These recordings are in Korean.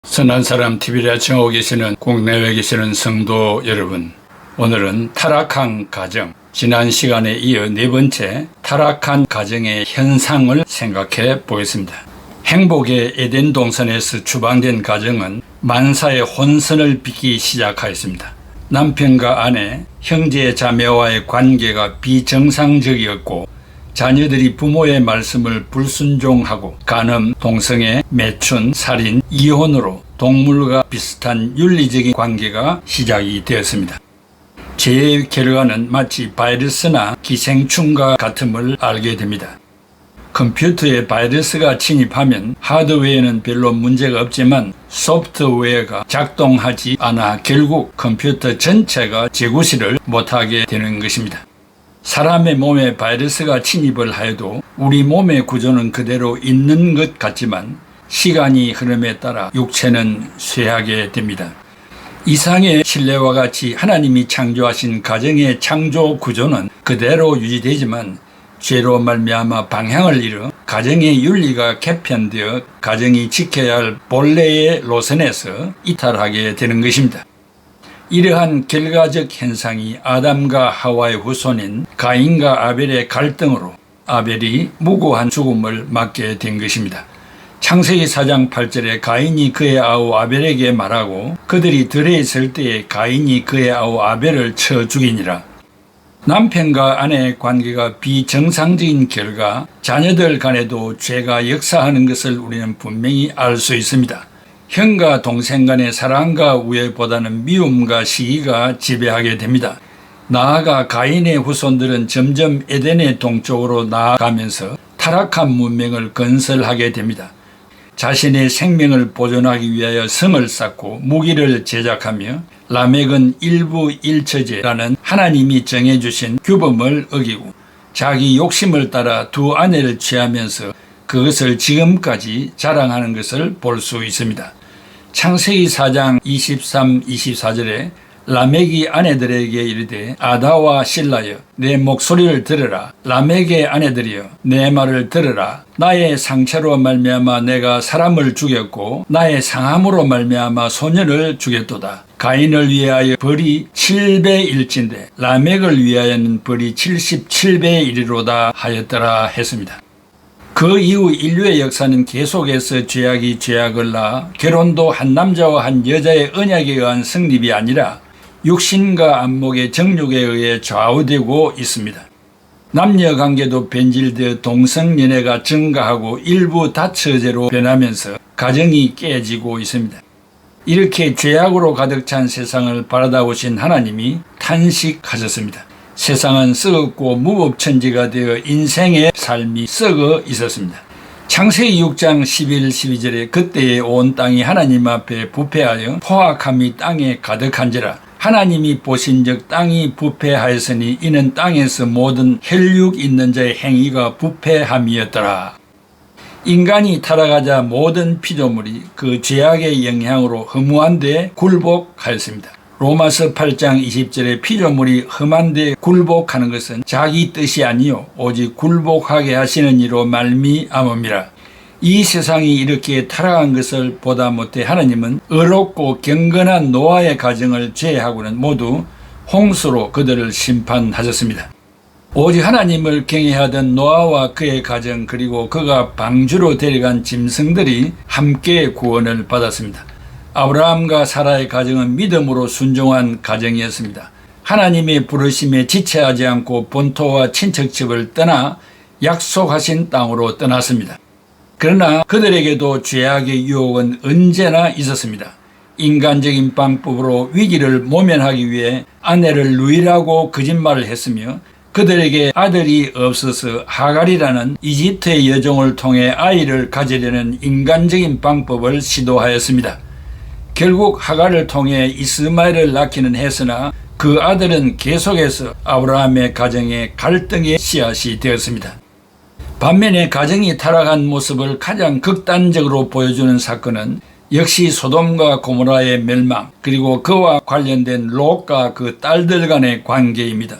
선한 사람 TV를 애청하고 계시는 국내외에 계시는 성도 여러분, 오늘은 타락한 가정, 지난 시간에 이어 네 번째 타락한 가정의 현상을 생각해 보겠습니다. 행복의 에덴 동산에서 추방된 가정은 만사의 혼선을 빚기 시작하였습니다. 남편과 아내, 형제 자매와의 관계가 비정상적이었고 자녀들이 부모의 말씀을 불순종하고 간음, 동성애, 매춘, 살인, 이혼으로 동물과 비슷한 윤리적인 관계가 시작이 되었습니다. 죄의 결과는 마치 바이러스나 기생충과 같음을 알게 됩니다. 컴퓨터에 바이러스가 침입하면 하드웨어는 별로 문제가 없지만 소프트웨어가 작동하지 않아 결국 컴퓨터 전체가 재구시를 못하게 되는 것입니다. 사람의 몸에 바이러스가 침입을 하여도 우리 몸의 구조는 그대로 있는 것 같지만 시간이 흐름에 따라 육체는 쇠하게 됩니다. 이상의 신뢰와 같이 하나님이 창조하신 가정의 창조 구조는 그대로 유지되지만 죄로 말미암아 방향을 잃어 가정의 윤리가 개편되어 가정이 지켜야 할 본래의 노선에서 이탈하게 되는 것입니다. 이러한 결과적 현상이 아담과 하와의 후손인 가인과 아벨의 갈등으로 아벨이 무고한 죽음을 맞게 된 것입니다. 창세기 4장 8절에 가인이 그의 아우 아벨에게 말하고 그들이 들에 있을 때에 가인이 그의 아우 아벨을 쳐 죽이니라. 남편과 아내의 관계가 비정상적인 결과 자녀들 간에도 죄가 역사하는 것을 우리는 분명히 알 수 있습니다. 형과 동생 간의 사랑과 우애보다는 미움과 시기가 지배하게 됩니다. 나아가 가인의 후손들은 점점 에덴의 동쪽으로 나아가면서 타락한 문명을 건설하게 됩니다. 자신의 생명을 보존하기 위하여 성을 쌓고 무기를 제작하며 라멕은 일부일처제라는 하나님이 정해주신 규범을 어기고 자기 욕심을 따라 두 아내를 취하면서 그것을 지금까지 자랑하는 것을 볼 수 있습니다. 창세기 4장 23, 24절에 라멕이 아내들에게 이르되 아다와 실라여 내 목소리를 들으라. 라멕의 아내들이여 내 말을 들으라. 나의 상처로 말미암아 내가 사람을 죽였고 나의 상함으로 말미암아 소년을 죽였도다. 가인을 위하여 벌이 7배일진데 라멕을 위하여는 벌이 77배의 1이로다 하였더라 했습니다. 그 이후 인류의 역사는 계속해서 죄악이 죄악을 낳아 결혼도 한 남자와 한 여자의 언약에 의한 성립이 아니라 육신과 안목의 정욕에 의해 좌우되고 있습니다. 남녀관계도 변질되어 동성연애가 증가하고 일부 다처제로 변하면서 가정이 깨지고 있습니다. 이렇게 죄악으로 가득 찬 세상을 바라다 보신 하나님이 탄식하셨습니다. 세상은 썩었고 무법천지가 되어 인생의 삶이 썩어 있었습니다. 창세기 6장 11, 12절에 그때에 온 땅이 하나님 앞에 부패하여 포악함이 땅에 가득한지라. 하나님이 보신즉 땅이 부패하였으니 이는 땅에서 모든 혈육 있는 자의 행위가 부패함이었더라. 인간이 타락하자 모든 피조물이 그 죄악의 영향으로 허무한 데 굴복하였습니다. 로마서 8장 20절에 피조물이 험한 데 굴복하는 것은 자기 뜻이 아니요 오직 굴복하게 하시는 이로 말미암음이라. 이 세상이 이렇게 타락한 것을 보다 못해 하나님은 의롭고 경건한 노아의 가정을 제외하고는 모두 홍수로 그들을 심판하셨습니다. 오직 하나님을 경외하던 노아와 그의 가정 그리고 그가 방주로 데려간 짐승들이 함께 구원을 받았습니다. 아브라함과 사라의 가정은 믿음으로 순종한 가정이었습니다. 하나님의 부르심에 지체하지 않고 본토와 친척집을 떠나 약속하신 땅으로 떠났습니다. 그러나 그들에게도 죄악의 유혹은 언제나 있었습니다. 인간적인 방법으로 위기를 모면하기 위해 아내를 누이라고 거짓말을 했으며 그들에게 아들이 없어서 하갈이라는 이집트의 여종을 통해 아이를 가지려는 인간적인 방법을 시도하였습니다. 결국 하갈을 통해 이스마엘을 낳기는 했으나 그 아들은 계속해서 아브라함의 가정의 갈등의 씨앗이 되었습니다. 반면에 가정이 타락한 모습을 가장 극단적으로 보여주는 사건은 역시 소돔과 고모라의 멸망 그리고 그와 관련된 롯과 그 딸들 간의 관계입니다.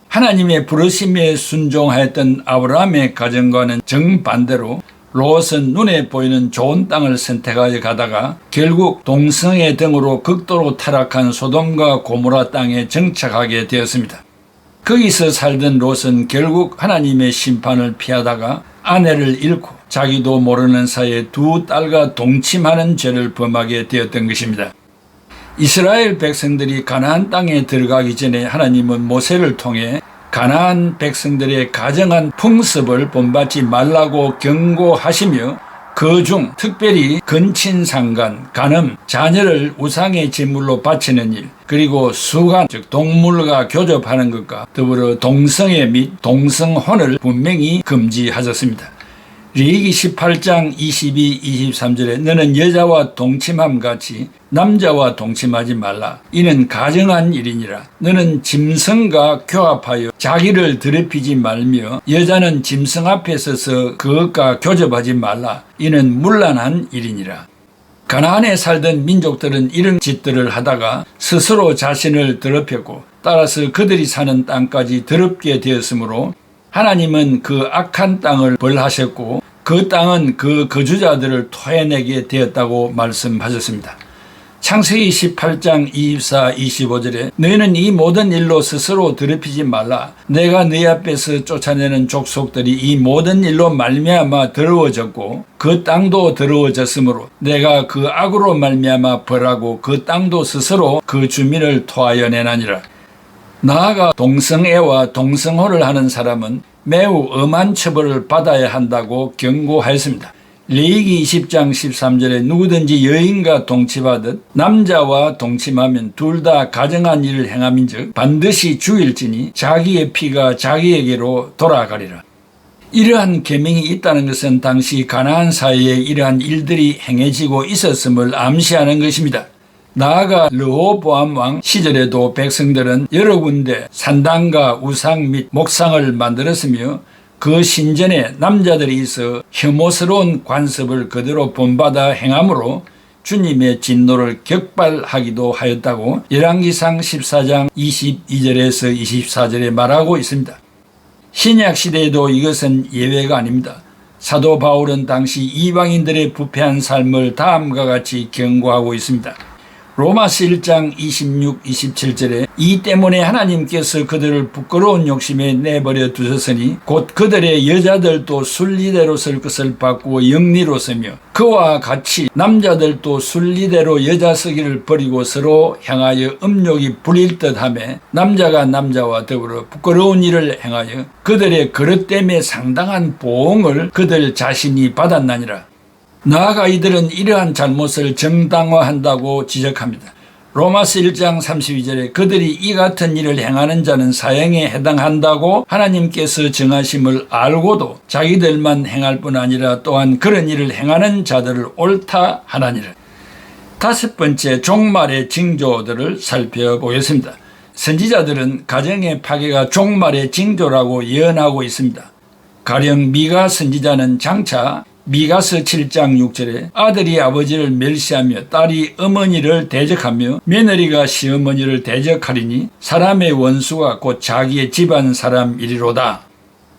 하나님의 부르심에 순종하였던 아브라함의 가정과는 정반대로 롯은 눈에 보이는 좋은 땅을 선택하여 가다가 결국 동성애 등으로 극도로 타락한 소돔과 고모라 땅에 정착하게 되었습니다. 거기서 살던 롯은 결국 하나님의 심판을 피하다가 아내를 잃고 자기도 모르는 사이에 두 딸과 동침하는 죄를 범하게 되었던 것입니다. 이스라엘 백성들이 가나안 땅에 들어가기 전에 하나님은 모세를 통해 가나안 백성들의 가정한 풍습을 본받지 말라고 경고하시며 그중 특별히 근친상간, 간음, 자녀를 우상의 제물로 바치는 일, 그리고 수간, 즉 동물과 교접하는 것과 더불어 동성애 및 동성혼을 분명히 금지하셨습니다. 레위기 18장 22, 23절에 너는 여자와 동침함 같이 남자와 동침하지 말라. 이는 가정한 일이니라. 너는 짐승과 교합하여 자기를 더럽히지 말며 여자는 짐승 앞에 서서 그것과 교접하지 말라. 이는 문란한 일이니라. 가나안에 살던 민족들은 이런 짓들을 하다가 스스로 자신을 더럽혔고 따라서 그들이 사는 땅까지 더럽게 되었으므로 하나님은 그 악한 땅을 벌하셨고 그 땅은 그 거주자들을 토해내게 되었다고 말씀하셨습니다. 창세기 18장 24, 25절에 너희는 이 모든 일로 스스로 더럽히지 말라. 내가 너희 앞에서 쫓아내는 족속들이 이 모든 일로 말미암아 더러워졌고 그 땅도 더러워졌으므로 내가 그 악으로 말미암아 벌하고 그 땅도 스스로 그 주민을 토하여 내나니라. 나아가 동성애와 동성혼을 하는 사람은 매우 엄한 처벌을 받아야 한다고 경고하였습니다. 레위기 20장 13절에 누구든지 여인과 동침하듯 남자와 동침하면 둘 다 가정한 일을 행함인즉 반드시 죽일지니 자기의 피가 자기에게로 돌아가리라. 이러한 계명이 있다는 것은 당시 가나안 사회에 이러한 일들이 행해지고 있었음을 암시하는 것입니다. 나아가 르호보암 왕 시절에도 백성들은 여러 군데 산당과 우상 및 목상을 만들었으며 그 신전에 남자들이 있어 혐오스러운 관습을 그대로 본받아 행함으로 주님의 진노를 격발하기도 하였다고 열왕기상 14장 22절에서 24절에 말하고 있습니다. 신약 시대에도 이것은 예외가 아닙니다. 사도 바울은 당시 이방인들의 부패한 삶을 다음과 같이 경고하고 있습니다. 로마서 1장 26, 27절에 이 때문에 하나님께서 그들을 부끄러운 욕심에 내버려 두셨으니 곧 그들의 여자들도 순리대로 설 것을 바꾸어 영리로 서며 그와 같이 남자들도 순리대로 여자 서기를 버리고 서로 향하여 음욕이 부릴 듯하며 남자가 남자와 더불어 부끄러운 일을 행하여 그들의 그릇됨에 상당한 보응을 그들 자신이 받았나니라. 나아가 이들은 이러한 잘못을 정당화한다고 지적합니다. 로마서 1장 32절에 그들이 이 같은 일을 행하는 자는 사형에 해당한다고 하나님께서 정하심을 알고도 자기들만 행할 뿐 아니라 또한 그런 일을 행하는 자들을 옳다 하나니라. 다섯 번째, 종말의 징조들을 살펴보겠습니다. 선지자들은 가정의 파괴가 종말의 징조라고 예언하고 있습니다. 가령 미가 선지자는 장차 미가서 7장 6절에 아들이 아버지를 멸시하며 딸이 어머니를 대적하며 며느리가 시어머니를 대적하리니 사람의 원수가 곧 자기의 집안 사람이리로다.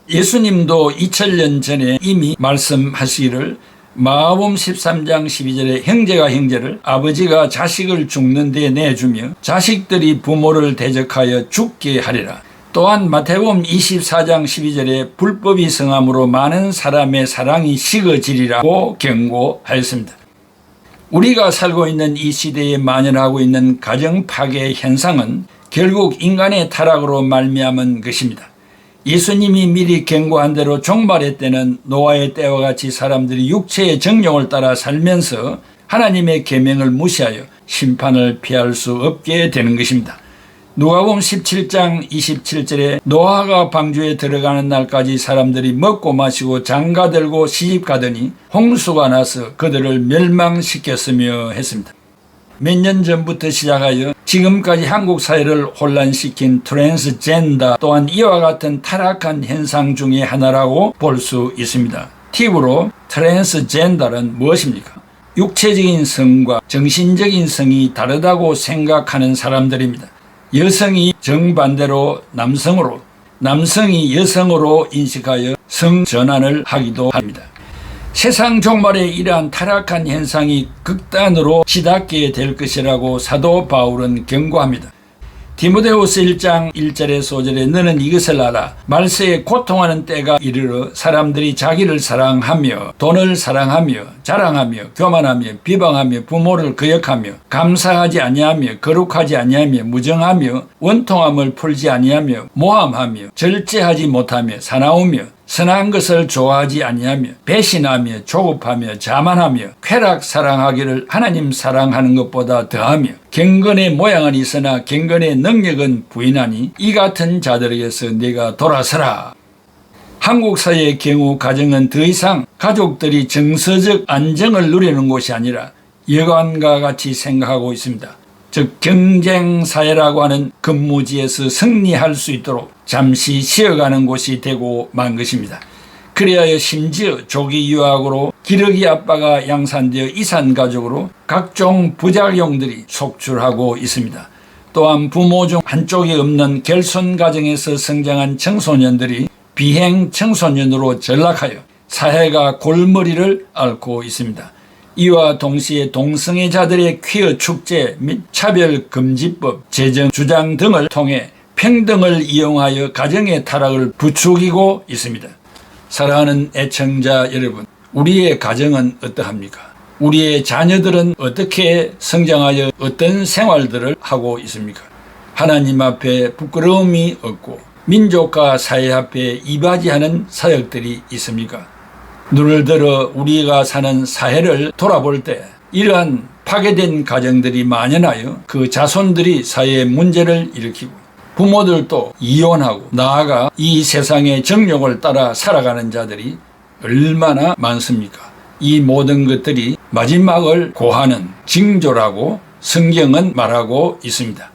예수님도 2000년 전에 이미 말씀하시기를 마가복음 13장 12절에 형제가 형제를 아버지가 자식을 죽는 데 내주며 자식들이 부모를 대적하여 죽게 하리라. 또한 마태복음 24장 12절에 불법이 성함으로 많은 사람의 사랑이 식어지리라고 경고하였습니다. 우리가 살고 있는 이 시대에 만연하고 있는 가정 파괴의 현상은 결국 인간의 타락으로 말미암은 것입니다. 예수님이 미리 경고한 대로 종말의 때는 노아의 때와 같이 사람들이 육체의 정욕을 따라 살면서 하나님의 계명을 무시하여 심판을 피할 수 없게 되는 것입니다. 누가복음 17장 27절에 노아가 방주에 들어가는 날까지 사람들이 먹고 마시고 장가들고 시집가더니 홍수가 나서 그들을 멸망시켰으며 했습니다. 몇 년 전부터 시작하여 지금까지 한국 사회를 혼란시킨 트랜스젠더 또한 이와 같은 타락한 현상 중의 하나라고 볼 수 있습니다. 팁으로 트랜스젠더는 무엇입니까? 육체적인 성과 정신적인 성이 다르다고 생각하는 사람들입니다. 여성이 정반대로 남성으로, 남성이 여성으로 인식하여 성전환을 하기도 합니다. 세상 종말에 이러한 타락한 현상이 극단으로 치닫게 될 것이라고 사도 바울은 경고합니다. 디모데후서 1장 1절의 소절에 너는 이것을 알아. 말세에 고통하는 때가 이르러 사람들이 자기를 사랑하며 돈을 사랑하며 자랑하며 교만하며 비방하며 부모를 거역하며 감사하지 아니하며 거룩하지 아니하며 무정하며 원통함을 풀지 아니하며 모함하며 절제하지 못하며 사나우며 선한 것을 좋아하지 아니하며 배신하며 조급하며 자만하며 쾌락 사랑하기를 하나님 사랑하는 것보다 더하며 경건의 모양은 있으나 경건의 능력은 부인하니 이 같은 자들에게서 네가 돌아서라. 한국 사회의 경우 가정은 더 이상 가족들이 정서적 안정을 누리는 곳이 아니라 여관과 같이 생각하고 있습니다. 즉 경쟁사회라고 하는 근무지에서 승리할 수 있도록 잠시 쉬어가는 곳이 되고 만 것입니다. 그리하여 심지어 조기 유학으로 기러기 아빠가 양산되어 이산가족으로 각종 부작용들이 속출하고 있습니다. 또한 부모 중 한쪽이 없는 결손 가정에서 성장한 청소년들이 비행 청소년으로 전락하여 사회가 골머리를 앓고 있습니다. 이와 동시에 동성애자들의 퀴어 축제 및 차별금지법 제정 주장 등을 통해 평등을 이용하여 가정의 타락을 부추기고 있습니다. 사랑하는 애청자 여러분, 우리의 가정은 어떠합니까? 우리의 자녀들은 어떻게 성장하여 어떤 생활들을 하고 있습니까? 하나님 앞에 부끄러움이 없고 민족과 사회 앞에 이바지하는 사역들이 있습니까? 눈을 들어 우리가 사는 사회를 돌아볼 때 이러한 파괴된 가정들이 만연하여 그 자손들이 사회에 문제를 일으키고 부모들도 이혼하고 나아가 이 세상의 정욕을 따라 살아가는 자들이 얼마나 많습니까? 이 모든 것들이 마지막을 고하는 징조라고 성경은 말하고 있습니다.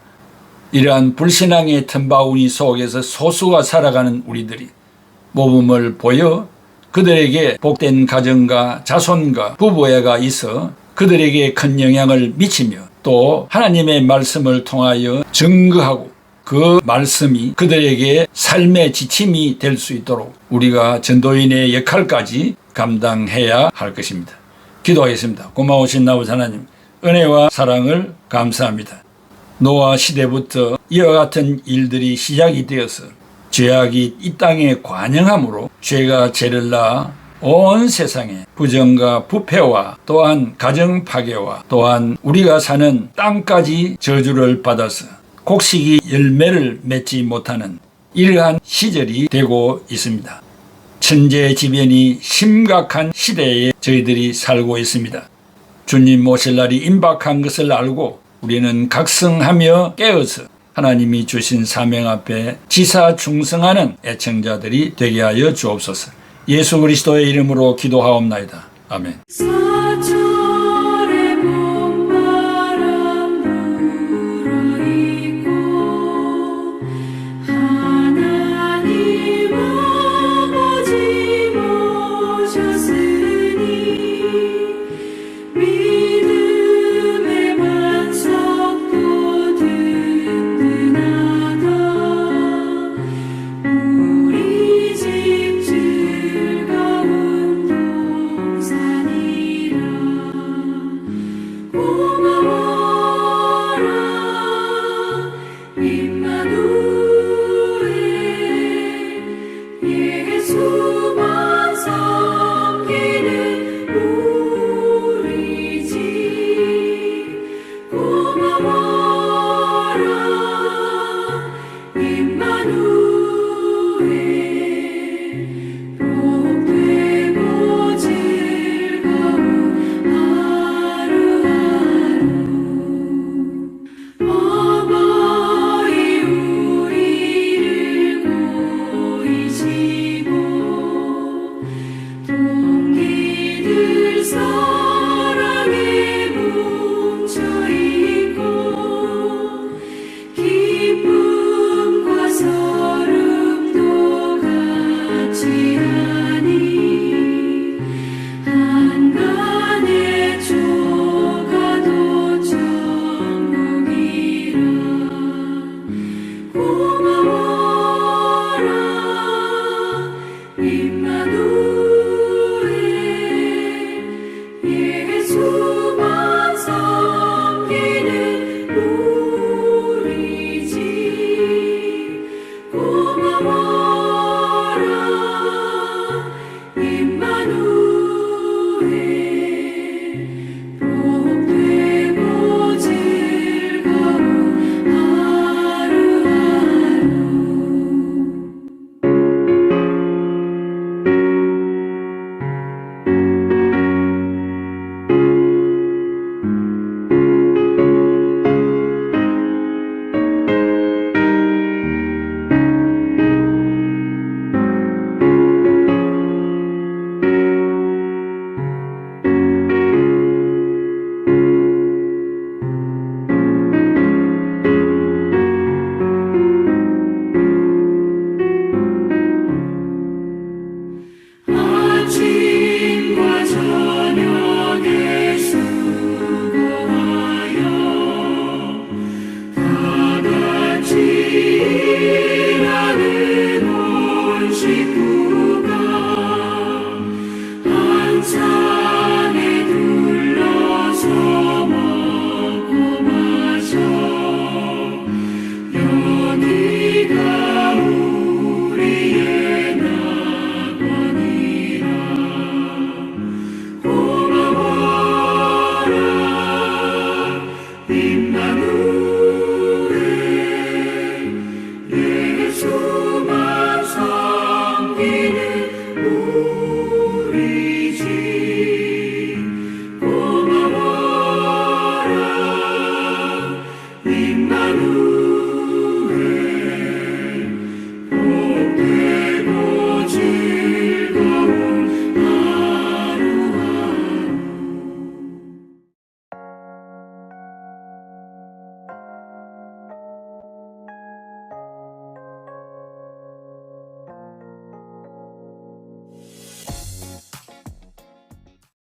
이러한 불신앙의 틈바구니 속에서 소수가 살아가는 우리들이 모범을 보여 그들에게 복된 가정과 자손과 부부애가 있어 그들에게 큰 영향을 미치며 또 하나님의 말씀을 통하여 증거하고 그 말씀이 그들에게 삶의 지침이 될 수 있도록 우리가 전도인의 역할까지 감당해야 할 것입니다. 기도하겠습니다. 고마우신 아버지 하나님, 은혜와 사랑을 감사합니다. 노아 시대부터 이와 같은 일들이 시작이 되어서 죄악이 이 땅에 관영함으로 죄가 죄를 낳아 온 세상에 부정과 부패와 또한 가정 파괴와 또한 우리가 사는 땅까지 저주를 받아서 곡식이 열매를 맺지 못하는 이러한 시절이 되고 있습니다. 천재지변이 심각한 시대에 저희들이 살고 있습니다. 주님 오실 날이 임박한 것을 알고 우리는 각성하며 깨어서 하나님이 주신 사명 앞에 지사 충성하는 애청자들이 되게 하여 주옵소서. 예수 그리스도의 이름으로 기도하옵나이다. 아멘.